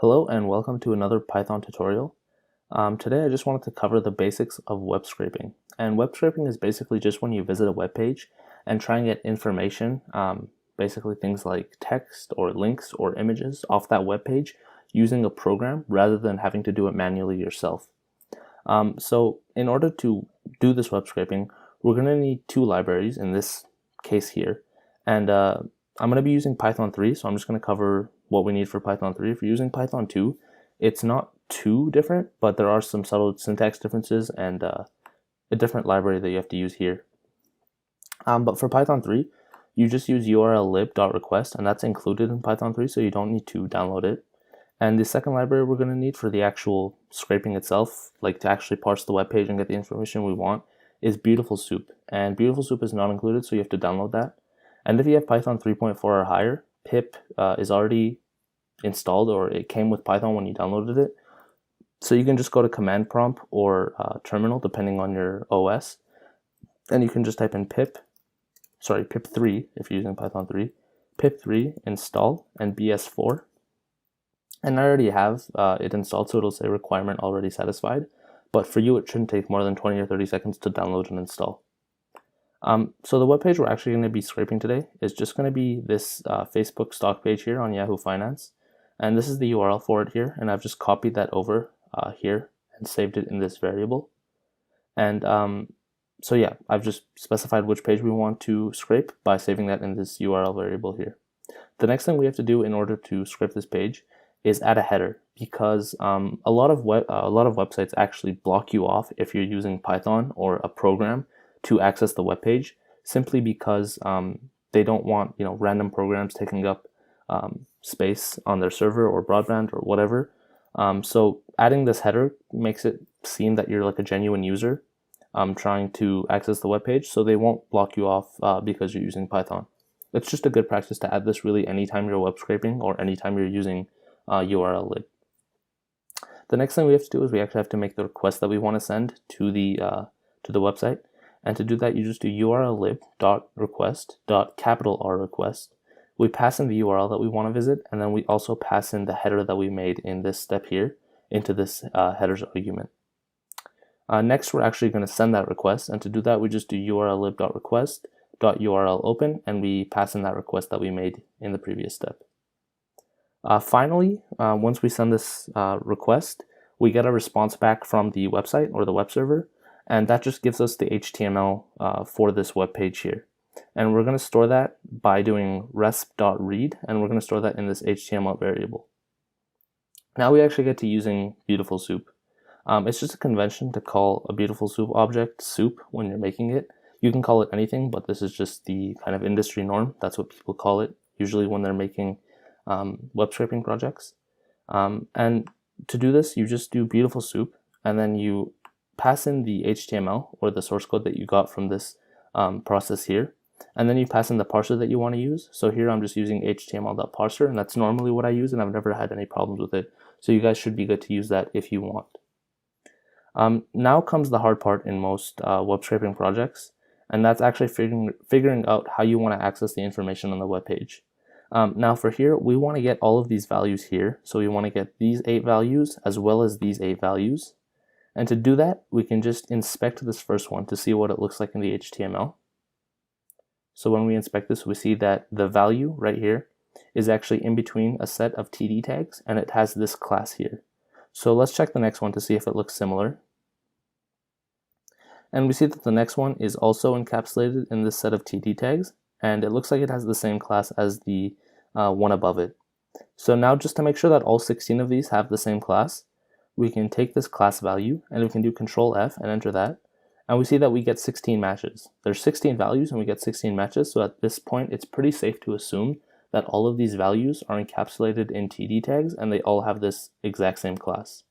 Hello and welcome to another Python tutorial. Today I just wanted to cover the basics of web scraping. And web scraping is basically just when you visit a web page and try and get information, basically things like text or links or images off that web page using a program rather than having to do it manually yourself. So in order to do this web scraping, we're going to need two libraries in this case here. And I'm going to be using Python 3, so I'm just going to cover what we need for Python 3. If you're using Python 2, it's not too different, but there are some subtle syntax differences and a different library that you have to use here. But for Python 3, you just use urllib.request, and that's included in Python 3, so you don't need to download it. And the second library we're going to need for the actual scraping itself, like to actually parse the web page and get the information we want, is Beautiful Soup. And Beautiful Soup is not included, so you have to download that. And if you have Python 3.4 or higher, pip is already installed, or it came with Python when you downloaded it. So you can just go to command prompt or terminal, depending on your OS, and you can just type in pip3 if you're using Python 3, pip3 install and bs4. And I already have it installed, so it'll say requirement already satisfied. But for you, it shouldn't take more than 20 or 30 seconds to download and install. So the webpage we're actually going to be scraping today is just going to be this Facebook stock page here on Yahoo Finance. And this is the URL for it here. And I've just copied that over here and saved it in this variable. And so yeah, I've just specified which page we want to scrape by saving that in this URL variable here. The next thing we have to do in order to scrape this page is add a header, because a lot of websites actually block you off if you're using Python or a program to access the web page, simply because they don't want random programs taking up space on their server or broadband or whatever. So adding this header makes it seem that you're like a genuine user trying to access the web page, so they won't block you off because you're using Python. It's just a good practice to add this really anytime you're web scraping or anytime you're using urllib. The next thing we have to do is we actually have to make the request that we want to send to the website. And to do that, you just do urllib.request.R request. We pass in the URL that we want to visit, and then we also pass in the header that we made in this step here into this headers argument. Next, we're actually going to send that request, and to do that, we just do urllib.request.url_open, and we pass in that request that we made in the previous step. Finally, once we send this request, we get a response back from the website or the web server, and that just gives us the HTML for this web page here. And we're going to store that by doing resp.read, and we're going to store that in this HTML variable. Now we actually get to using Beautiful Soup. It's just a convention to call a Beautiful Soup object soup when you're making it. You can call it anything, but this is just the kind of industry norm. That's what people call it, usually when they're making web scraping projects. And to do this, you just do Beautiful Soup, and then you pass in the HTML or the source code that you got from this process here, and then you pass in the parser that you want to use. So here I'm just using html.parser, and that's normally what I use, and I've never had any problems with it. So you guys should be good to use that if you want. Now comes the hard part in most web scraping projects, and that's actually figuring out how you want to access the information on the web page. Now for here, we want to get all of these values here. So we want to get these 8 values as well as these 8 values. And to do that, we can just inspect this first one to see what it looks like in the HTML. So when we inspect this, we see that the value right here is actually in between a set of TD tags, and it has this class here. So let's check the next one to see if it looks similar. And we see that the next one is also encapsulated in this set of TD tags, and it looks like it has the same class as the one above it. So now, just to make sure that all 16 of these have the same class, we can take this class value and we can do Control F and enter that, and we see that we get 16 matches. There's 16 values and we get 16 matches, so at this point it's pretty safe to assume that all of these values are encapsulated in TD tags and they all have this exact same class.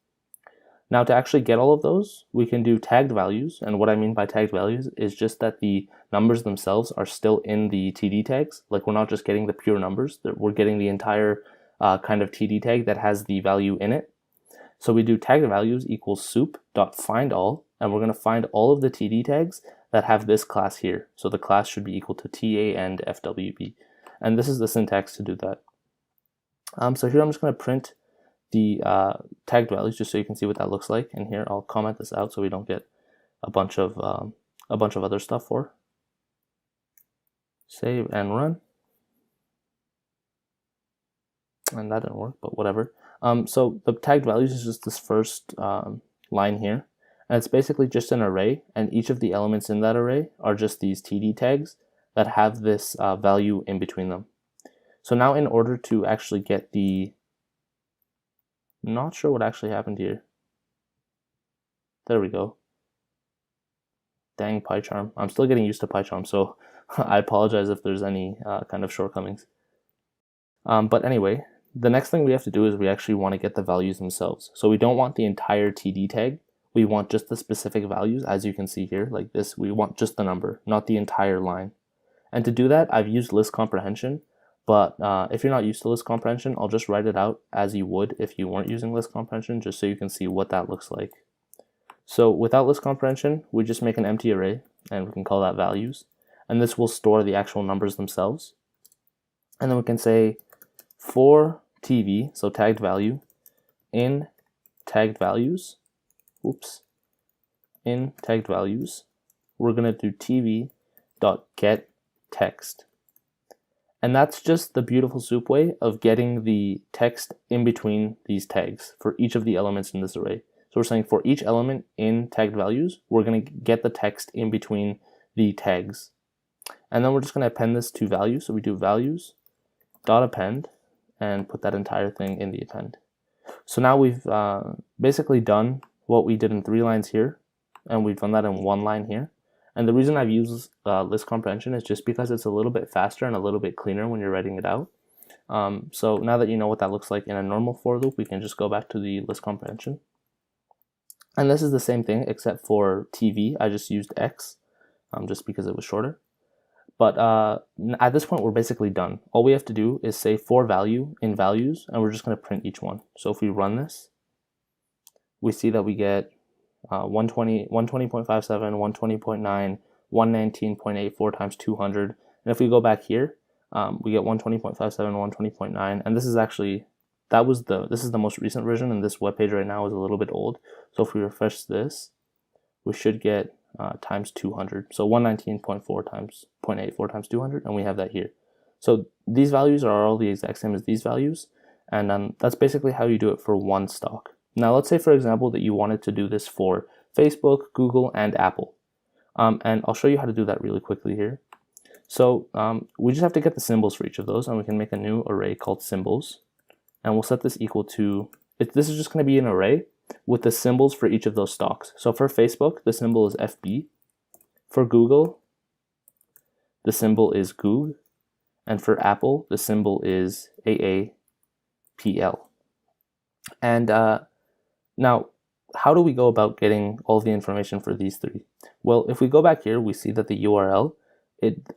Now, to actually get all of those, we can do tagged values, and what I mean by tagged values is just that the numbers themselves are still in the TD tags. Like, we're not just getting the pure numbers, we're getting the entire kind of TD tag that has the value in it. So we do tagged values equals soup.findAll, and we're going to find all of the TD tags that have this class here. So the class should be equal to TA and FWB. And this is the syntax to do that. So here I'm just going to print the tagged values just so you can see what that looks like. And here I'll comment this out so we don't get a bunch of other stuff for. Save and run. And that didn't work, but whatever. So the tagged values is just this first line here. And it's basically just an array, and each of the elements in that array are just these TD tags that have this value in between them. So now in order to actually get the, not sure what actually happened here. There we go. Dang PyCharm. I'm still getting used to PyCharm, so I apologize if there's any kind of shortcomings. But anyway, the next thing we have to do is we actually want to get the values themselves. So we don't want the entire TD tag. We want just the specific values, as you can see here, like this. We want just the number, not the entire line. And to do that, I've used list comprehension, but if you're not used to list comprehension, I'll just write it out as you would if you weren't using list comprehension, just so you can see what that looks like. So without list comprehension, we just make an empty array, and we can call that values. And this will store the actual numbers themselves. And then we can say for TV, so tagged value, in tagged values, in tagged values, we're going to do tv.get text. And that's just the beautiful soup way of getting the text in between these tags for each of the elements in this array. So we're saying for each element in tagged values, we're going to get the text in between the tags. And then we're just going to append this to values. So we do values.append and put that entire thing in the append. So now we've basically done what we did in 3 lines here, and we've done that in 1 line here. And the reason I've used list comprehension is just because it's a little bit faster and a little bit cleaner when you're writing it out. So now that you know what that looks like in a normal for loop, we can just go back to the list comprehension. And this is the same thing except for TV. I just used X just because it was shorter. But at this point, we're basically done. All we have to do is say for value in values, and we're just going to print each one. So if we run this, we see that we get 120, 120.57, 120.9, 119.84 times 200. And if we go back here, we get 120.57, 120.9, and this is actually, this is the most recent version, and this web page right now is a little bit old. So if we refresh this, we should get times 200. So 119.4 times 0.84 times 200, and we have that here. So these values are all the exact same as these values, and that's basically how you do it for one stock. Now let's say, for example, that you wanted to do this for Facebook, Google, and Apple. And I'll show you how to do that really quickly here. So we just have to get the symbols for each of those, and we can make a new array called symbols. And we'll set this equal to, this is just going to be an array with the symbols for each of those stocks. So for Facebook, the symbol is FB. For Google, the symbol is Goog. And for Apple, the symbol is AAPL. And now, how do we go about getting all the information for these 3? Well, if we go back here, we see that the URL,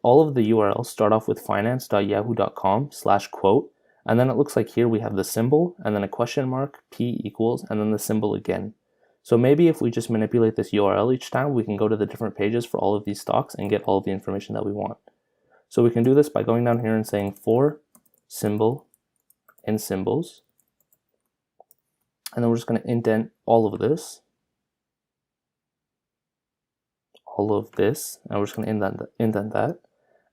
all of the URLs start off with finance.yahoo.com/quote. And then it looks like here we have the symbol and then a question mark, P equals, and then the symbol again. So maybe if we just manipulate this URL each time, we can go to the different pages for all of these stocks and get all of the information that we want. So we can do this by going down here and saying for symbol in symbols. And then we're just going to indent all of this. And we're just going to indent that.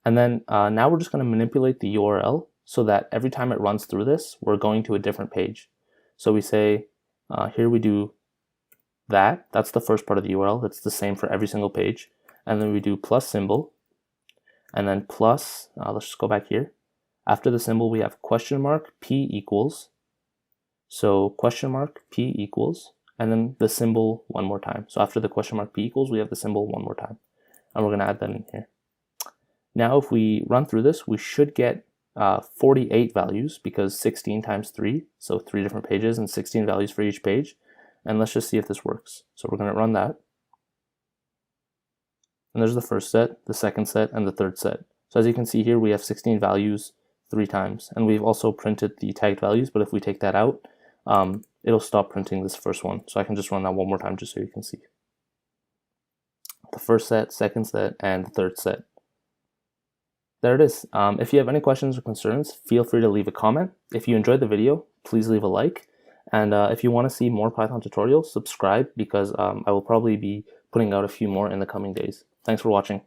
And then now we're just going to manipulate the URL so that every time it runs through this, we're going to a different page. So we say, here we do that's the first part of the URL. That's the same for every single page. And then we do plus symbol, and then plus, let's just go back here. After the symbol, we have question mark, P equals. So question mark, P equals, and then the symbol one more time. So after the question mark, P equals, we have the symbol one more time. And we're going to add that in here. Now, if we run through this, we should get 48 values because 16 times 3, so 3 different pages and 16 values for each page. And let's just see if this works. So we're going to run that. And there's the first set, the second set, and the third set. So as you can see here, we have 16 values 3 times. And we've also printed the tagged values, but if we take that out, it'll stop printing this first one. So I can just run that one more time just so you can see. The first set, second set, and the third set. There it is. If you have any questions or concerns, feel free to leave a comment. If you enjoyed the video, please leave a like. And if you want to see more Python tutorials, subscribe because I will probably be putting out a few more in the coming days. Thanks for watching.